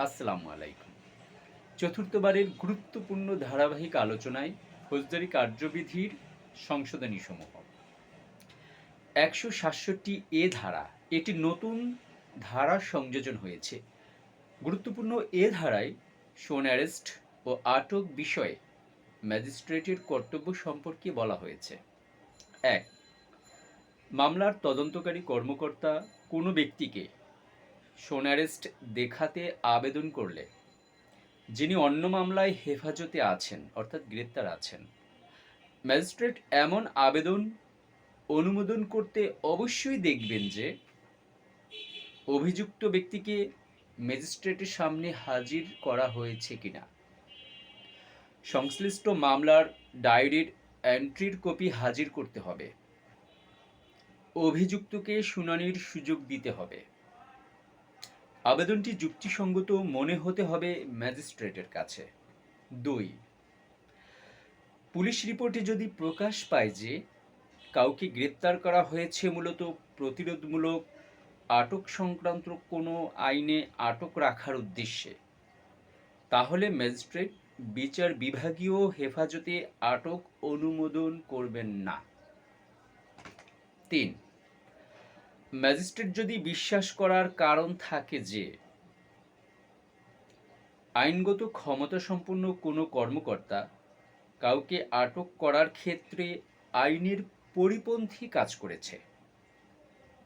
আসসালামু আলাইকুম। চতুর্থবারের গুরুত্বপূর্ণ ধারাবাহিক আলোচনায় ফৌজদারি কার্যবিধির সংশোধনীসমূহ। ১৬৭ এ ধারা একটি নতুন ধারা সংযোজন হয়েছে। গুরুত্বপূর্ণ এ ধারায় শোন অ্যারেস্ট ও আটক বিষয়ে ম্যাজিস্ট্রেটের কর্তব্য সম্পর্কে বলা হয়েছে। ১. মামলার তদন্তকারী কর্মকর্তা কোনো ব্যক্তিকে শোন অ্যারেস্ট দেখাতে আবেদন করলে যিনি অন্য মামলায় হেফাজতে আছেন অর্থাৎ গ্রেপ্তার আছেন, ম্যাজিস্ট্রেট এমন আবেদন অনুমোদন করতে অবশ্যই দেখবেন যে অভিযুক্ত ব্যক্তিকে ম্যাজিস্ট্রেটের সামনে হাজির করা হয়েছে কিনা, সংশ্লিষ্ট মামলার ডায়েরির এন্ট্রির কপি হাজির করতে হবে, অভিযুক্তকে শুনানির সুযোগ দিতে হবে, আবেদনটি যুক্তিসঙ্গত মনে হতে হবে ম্যাজিস্ট্রেটের কাছে। ২. পুলিশ রিপোর্টে যদি প্রকাশ পায় যে কাউকে গ্রেপ্তার করা হয়েছে মূলত প্রতিরোধমূলক আটক সংক্রান্ত কোনো আইনে আটক রাখার উদ্দেশ্যে, তাহলে ম্যাজিস্ট্রেট বিচার বিভাগীয় হেফাজতে আটক অনুমোদন করবেন না। ৩. ম্যাজিস্ট্রেট যদি বিশ্বাস করার কারণ থাকে যে আইনগত ক্ষমতাসম্পন্ন কোনো কর্মকর্তা কাউকে আটক করার ক্ষেত্রে আইনের পরিপন্থী কাজ করেছে,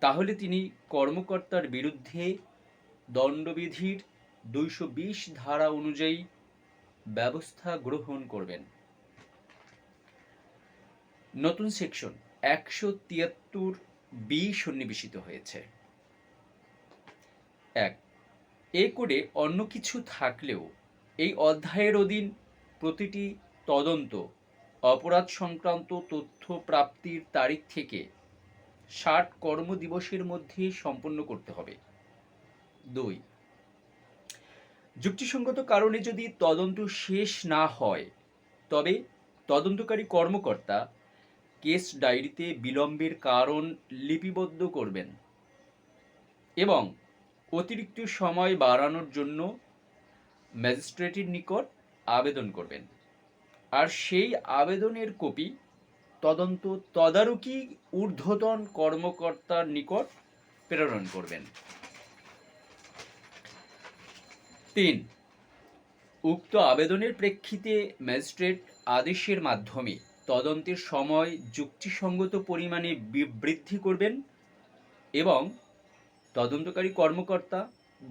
তাহলে তিনি কর্মকর্তার বিরুদ্ধে দণ্ডবিধির ২২০ ধারা অনুযায়ী ব্যবস্থা গ্রহণ করবেন। নতুন সেকশন ১৭৩ বি সন্নিবেশিত হয়েছে। ১. এ কোডে অন্য কিছু থাকলেও এই অধ্যায়ের অধীন প্রতিটি তদন্ত অপরাধ সংক্রান্ত তথ্য প্রাপ্তির তারিখ থেকে ৬০ কর্মদিবসের মধ্যে সম্পন্ন করতে হবে। ২. যুক্তিসঙ্গত কারণে যদি তদন্ত শেষ না হয় তবে তদন্তকারী কর্মকর্তা কেস ডায়েরিতে বিলম্বের কারণ লিপিবদ্ধ করবেন এবং অতিরিক্ত সময় বাড়ানোর জন্য ম্যাজিস্ট্রেটের নিকট আবেদন করবেন, আর সেই আবেদনের কপি তদন্ত তদারকি ঊর্ধ্বতন কর্মকর্তার নিকট প্রেরণ করবেন। ৩. উক্ত আবেদনের প্রেক্ষিতে ম্যাজিস্ট্রেট আদেশের মাধ্যমে তদন্তের সময় যুক্তিসঙ্গত পরিমাণে বৃদ্ধি করবেন এবং তদন্তকারী কর্মকর্তা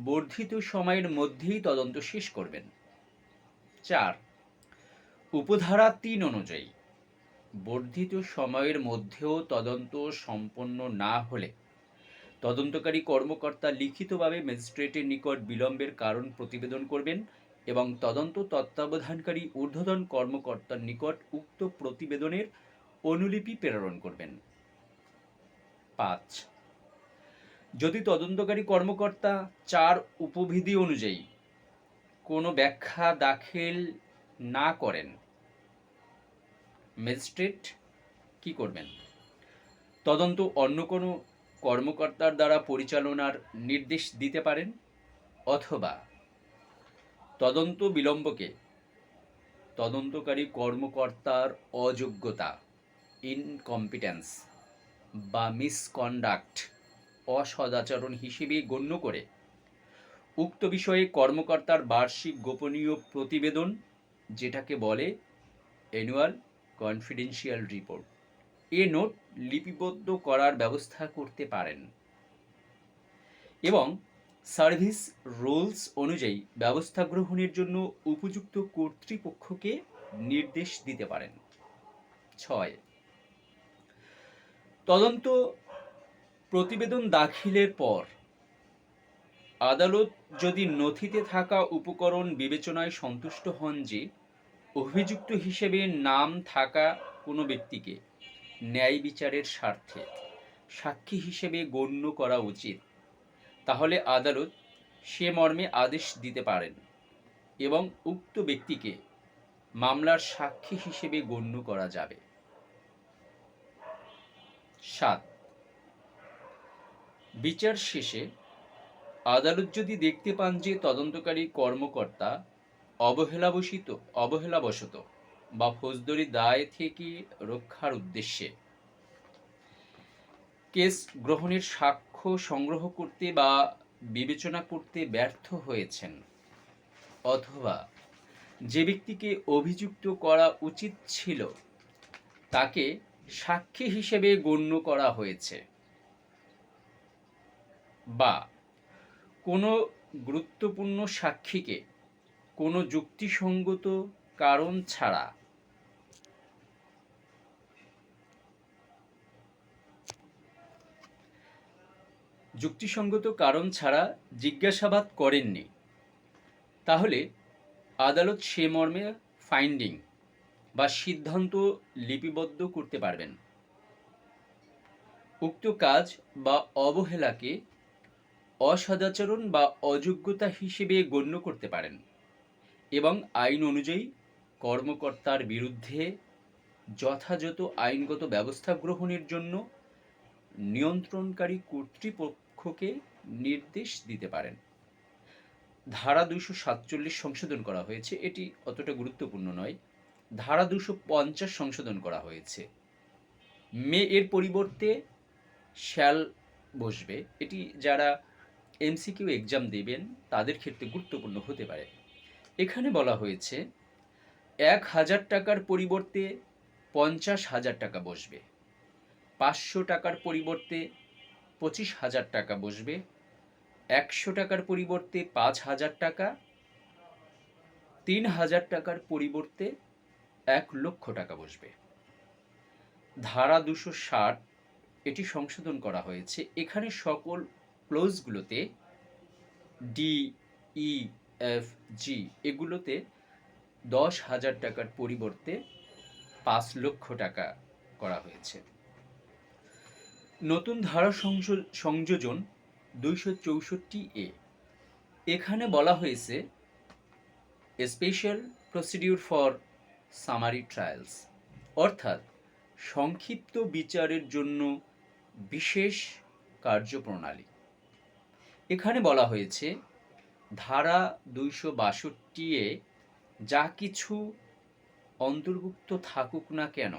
বর্ধিত সময়ের মধ্যেই তদন্ত শেষ করবেন। ৪. উপধারা ৩ অনুযায়ী বর্ধিত সময়ের মধ্যেও তদন্ত সম্পন্ন না হলে তদন্তকারী কর্মকর্তা লিখিতভাবে ম্যাজিস্ট্রেটের নিকট বিলম্বের কারণ প্রতিবেদন করবেন এবং তদন্ত তত্ত্বাবধানকারী ঊর্ধ্বতন কর্মকর্তার নিকট উক্ত প্রতিবেদনের অনুলিপি প্রেরণ করবেন। ৫. যদি তদন্তকারী কর্মকর্তা ৪ উপবিধি অনুযায়ী কোনো ব্যাখ্যা দাখিল না করেন, ম্যাজিস্ট্রেট কি করবেন? তদন্ত অন্য কোনো কর্মকর্তার দ্বারা পরিচালনার নির্দেশ দিতে পারেন অথবা তদন্ত বিলম্বকে তদন্তকারী কর্মকর্তার অযোগ্যতা ইনকম্পিটেন্স বা মিসকন্ডাক্ট অসদাচরণ হিসেবে গণ্য করে উক্ত বিষয়ে কর্মকর্তার বার্ষিক গোপনীয় প্রতিবেদন, যেটাকে বলে অ্যানুয়াল কনফিডেন্সিয়াল রিপোর্ট, এ নোট লিপিবদ্ধ করার ব্যবস্থা করতে পারেন এবং সার্ভিস রুলস অনুযায়ী ব্যবস্থা গ্রহণের জন্য উপযুক্ত কর্তৃপক্ষকে নির্দেশ দিতে পারেন। ৬. তদন্ত প্রতিবেদন দাখিলের পর আদালত যদি নথিতে থাকা উপকরণ বিবেচনায় সন্তুষ্ট হন যে অভিযুক্ত হিসেবে নাম থাকা কোনো ব্যক্তিকে ন্যায় বিচারের স্বার্থে সাক্ষী হিসেবে গণ্য করা উচিত, তাহলে আদালত সে মর্মে আদেশ দিতে পারেন এবং উক্ত ব্যক্তিকে মামলার সাক্ষী হিসেবে গণ্য করা যাবে। ৭. বিচার শেষে আদালত যদি দেখতে পান যে তদন্তকারী কর্মকর্তা অবহেলাবশত বা ফৌজদারি দায় থেকে রক্ষার উদ্দেশ্যে কেস গ্রহণের সাক্ষ্য সংগ্রহ করতে বা বিবেচনা করতে ব্যর্থ হয়েছেন, অথবা যে ব্যক্তিকে অভিযুক্ত করা উচিত ছিল তাকে সাক্ষী হিসেবে গণ্য করা হয়েছে, বা কোনো গুরুত্বপূর্ণ সাক্ষীকে কোনো যুক্তিসঙ্গত কারণ ছাড়া জিজ্ঞাসাবাদ করেননি, তাহলে আদালত সে মর্মে ফাইন্ডিং বা সিদ্ধান্ত লিপিবদ্ধ করতে পারবেন। উক্ত কাজ বা অবহেলাকে অসদাচরণ বা অযোগ্যতা হিসেবে গণ্য করতে পারেন এবং আইন অনুযায়ী কর্মকর্তার বিরুদ্ধে যথাযথ আইনগত ব্যবস্থা গ্রহণের জন্য নিয়ন্ত্রণকারী কর্তৃপক্ষকে নির্দেশ দিতে পারেন। ধারা 247 সংশোধন করা হয়েছে, এটি অতটা গুরুত্বপূর্ণ নয়। ধারা 250 সংশোধন করা হয়েছে, এর পরিবর্তে শ্যাল বসবে। এটি যারা এমসিকিউ এক্সাম দেবেন তাদের ক্ষেত্রে গুরুত্বপূর্ণ হতে পারে। এখানে বলা হয়েছে 1000 টাকার পরিবর্তে 50,000 টাকা বসবে, 500 টাকার পরিবর্তে 25,000 টাকা বসবে, 100 টাকার পরিবর্তে 5,000 টাকা, 3,000 টাকার পরিবর্তে 1 লক্ষ টাকা বসবে। ধারা 260 এটি সংশোধন করা হয়েছে। এখানে সকল ক্লোজগুলোতে ডি, ই, এফ, জি এগুলোতে 10,000 টাকার পরিবর্তে 5 লক্ষ টাকা করা হয়েছে। নতুন ধারা সংযোজন 264A, এখানে বলা হয়েছে special procedure for summary trials, অর্থাৎ সংক্ষিপ্ত বিচারের জন্য বিশেষ কার্যপ্রণালী। এখানে বলা হয়েছে ধারা 262A যা কিছু অন্তর্ভুক্ত থাকুক না কেন,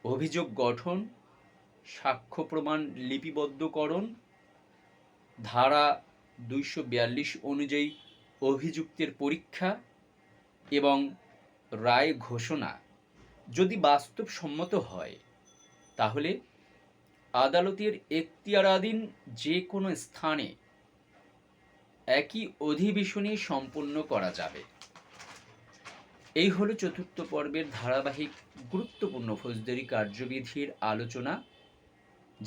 অভিযোগ গঠন, সাক্ষ্য প্রমাণ লিপিবদ্ধকরণ, ধারা 242 অনুযায়ী অভিযুক্তের পরীক্ষা এবং রায় ঘোষণা যদি বাস্তবসম্মত হয়, তাহলে আদালতের এখতিয়ারাধীন যে কোনো স্থানে একই অধিবেশনে সম্পন্ন করা যাবে। এই হলো চতুর্থ পর্বের ধারাবাহিক গুরুত্বপূর্ণ ফৌজদারি কার্যবিধির আলোচনা,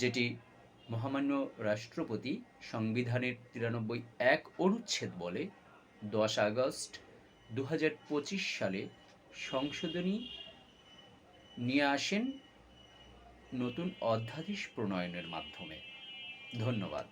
যেটি মহামান্য রাষ্ট্রপতি সংবিধানের 93(1) অনুচ্ছেদ বলে 10 আগস্ট 2025 সালে সংশোধনী নিয়ে আসেন নতুন অধ্যাদেশ প্রণয়নের মাধ্যমে। ধন্যবাদ।